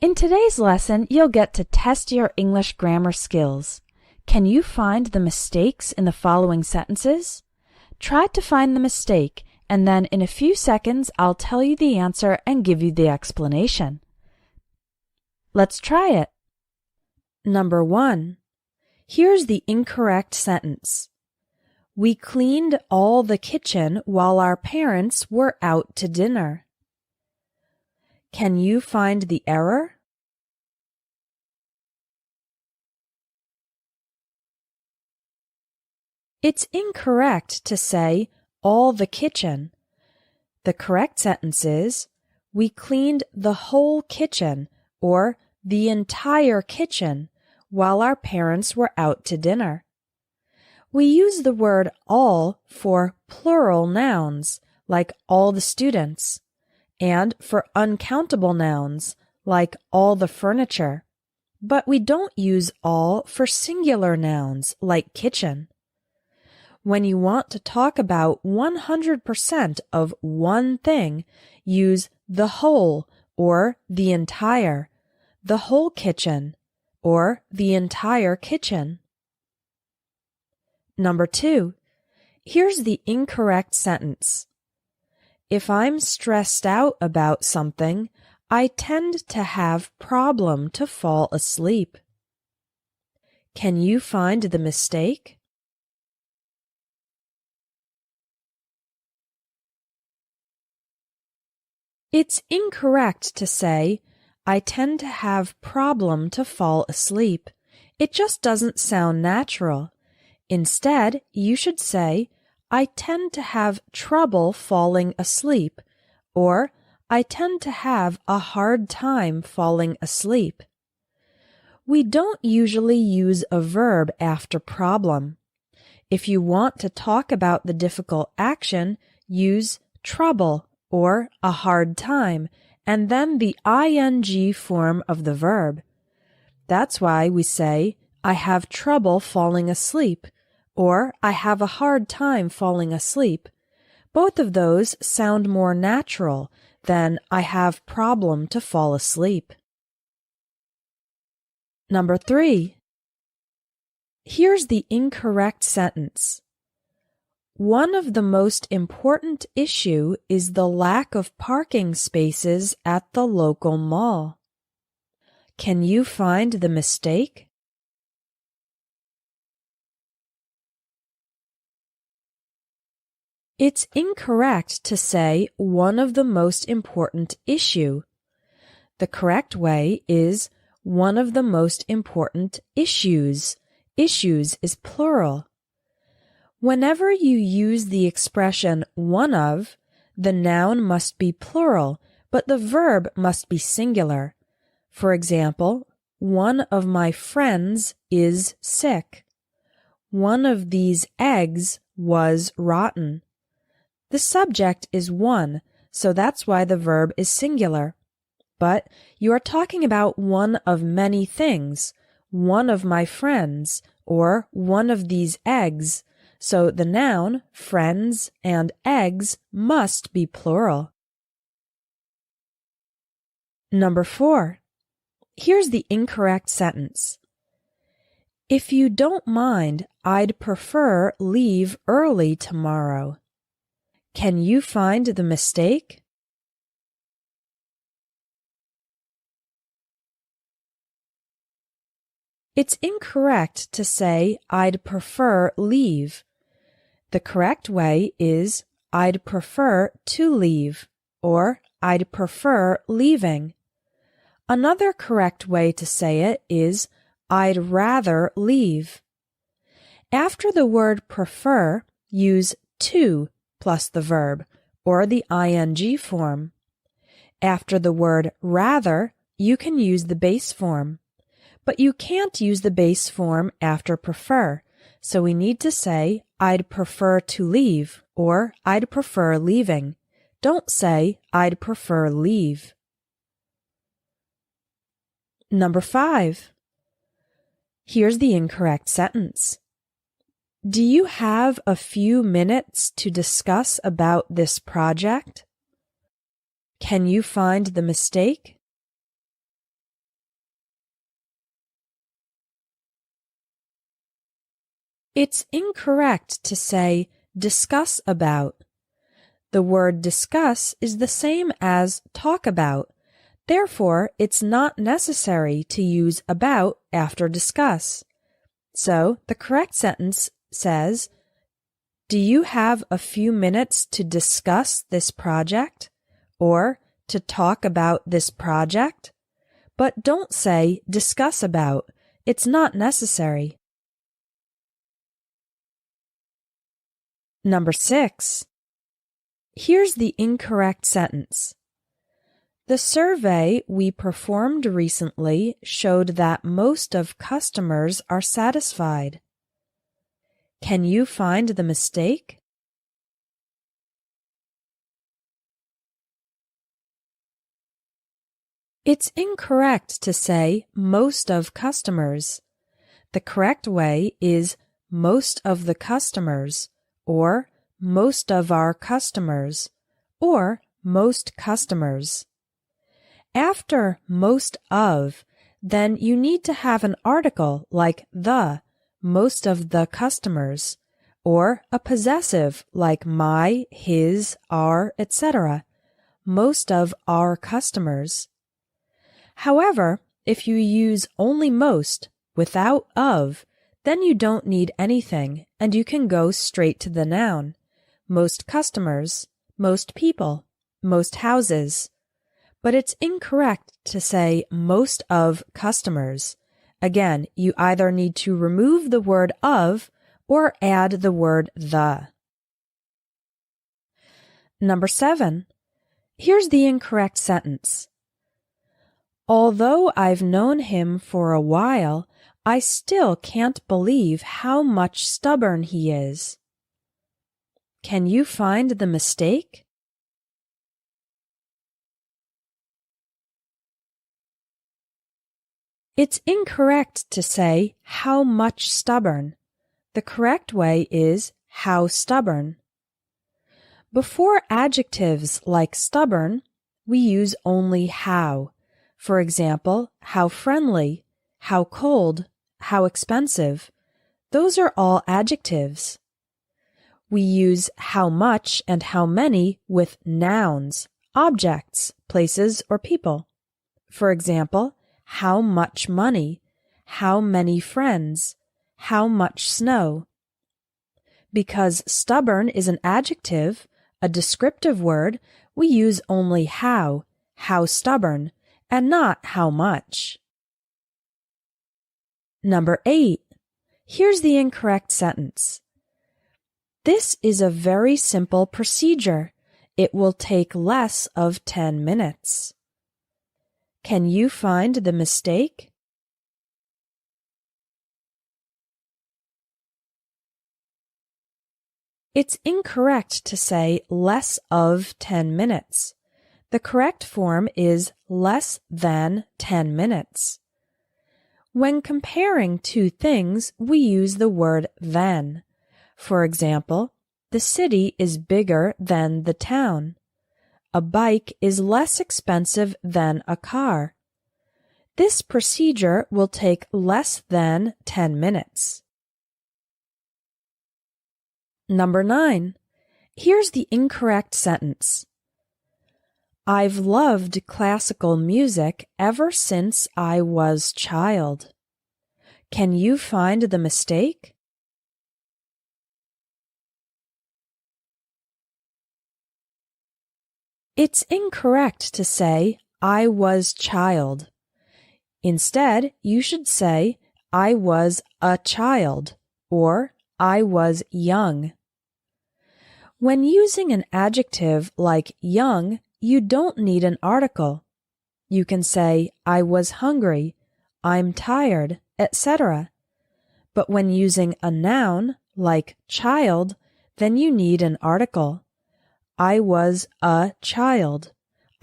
In today's lesson, you'll get to test your English grammar skills. Can you find the mistakes in the following sentences? Try to find the mistake, and then in a few seconds, I'll tell you the answer and give you the explanation. Let's try it. Number 1. Here's the incorrect sentence. We cleaned all the kitchen while our parents were out to dinner. Can you find the error? It's incorrect to say all the kitchen. The correct sentence is, we cleaned the whole kitchen or the entire kitchen while our parents were out to dinner. We use the word all for plural nouns, like all the students, and for uncountable nouns, like all the furniture. But we don't use all for singular nouns, like kitchen. When you want to talk about 100% of one thing, use the whole or the entire, the whole kitchen or the entire kitchen. Number 2. Here's the incorrect sentence. If I'm stressed out about something, I tend to have problem to fall asleep. Can you find the mistake? It's incorrect to say, I tend to have problem to fall asleep. It just doesn't sound natural. Instead, you should say, I tend to have trouble falling asleep, or I tend to have a hard time falling asleep. We don't usually use a verb after problem. If you want to talk about the difficult action, use trouble or a hard time, and then the ing form of the verb. That's why we say, I have trouble falling asleep, or I have a hard time falling asleep. Both of those sound more natural than I have problem to fall asleep. Number 3. Here's the incorrect sentence. One of the most important issue is the lack of parking spaces at the local mall. Can you find the mistake? It's incorrect to say one of the most important issue. The correct way is one of the most important issues. Issues is plural. Whenever you use the expression one of, the noun must be plural, but the verb must be singular. For example, one of my friends is sick. One of these eggs was rotten. The subject is one, so that's why the verb is singular. But you are talking about one of many things, one of my friends, or one of these eggs, so the noun, friends, and eggs must be plural. Number 4. Here's the incorrect sentence. If you don't mind, I'd prefer leave early tomorrow. Can you find the mistake? It's incorrect to say, I'd prefer leave. The correct way is, I'd prefer to leave, or I'd prefer leaving. Another correct way to say it is, I'd rather leave. After the word prefer, use to plus the verb, or the ing form. After the word rather, you can use the base form. But you can't use the base form after prefer, so we need to say, I'd prefer to leave, or I'd prefer leaving. Don't say, I'd prefer leave. Number 5. Here's the incorrect sentence. Do you have a few minutes to discuss about this project? Can you find the mistake? It's incorrect to say discuss about. The word discuss is the same as talk about. Therefore, it's not necessary to use about after discuss. So, the correct sentence says, do you have a few minutes to discuss this project? Or to talk about this project? But don't say discuss about. It's not necessary. Number 6. Here's the incorrect sentence. The survey we performed recently showed that most of customers are satisfied. Can you find the mistake? It's incorrect to say most of customers. The correct way is most of the customers, or most of our customers, or most customers. After most of, then you need to have an article like the, most of the customers, or a possessive like my, his, our, etc., most of our customers. However, if you use only most without of, then you don't need anything and you can go straight to the noun. Most customers, most people, most houses. But it's incorrect to say most of customers. Again, you either need to remove the word of or add the word the. Number 7. Here's the incorrect sentence. Although I've known him for a while, I still can't believe how much stubborn he is. Can you find the mistake? It's incorrect to say how much stubborn. The correct way is how stubborn. Before adjectives like stubborn, we use only how. For example, how friendly, how cold, how expensive. Those are all adjectives. We use how much and how many with nouns, objects, places, or people. For example, how much money, how many friends, how much snow. Because stubborn is an adjective, a descriptive word, we use only how stubborn, and not how much. Number 8. Here's the incorrect sentence. This is a very simple procedure. It will take less of 10 minutes. Can you find the mistake? It's incorrect to say less of 10 minutes. The correct form is less than 10 minutes. When comparing two things, we use the word than. For example, the city is bigger than the town. A bike is less expensive than a car. This procedure will take less than 10 minutes. Number 9. Here's the incorrect sentence. I've loved classical music ever since I was child. Can you find the mistake? It's incorrect to say I was child. Instead, you should say I was a child or I was young. When using an adjective like young, you don't need an article. You can say I was hungry, I'm tired, etc. But when using a noun like child, then you need an article. I was a child.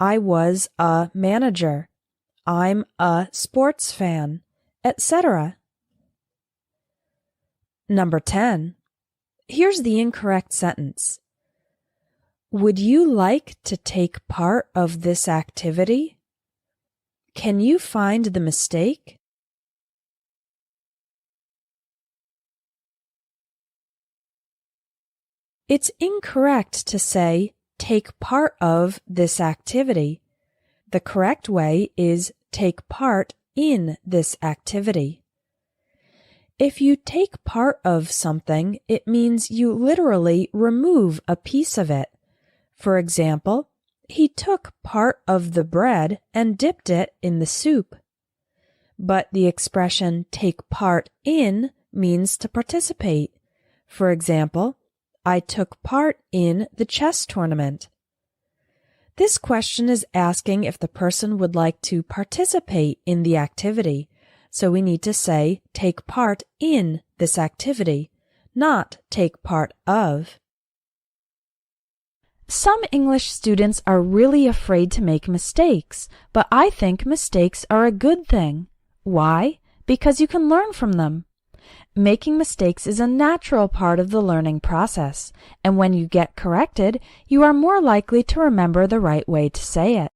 I was a manager. I'm a sports fan, etc. Number 10. Here's the incorrect sentence. Would you like to take part of this activity? Can you find the mistake? It's incorrect to say, take part of this activity. The correct way is take part in this activity. If you take part of something, it means you literally remove a piece of it. For example, he took part of the bread and dipped it in the soup. But the expression take part in means to participate. For example, I took part in the chess tournament. This question is asking if the person would like to participate in the activity, so we need to say take part in this activity, not take part of. Some English students are really afraid to make mistakes, but I think mistakes are a good thing. Why? Because you can learn from them. Making mistakes is a natural part of the learning process, and when you get corrected, you are more likely to remember the right way to say it.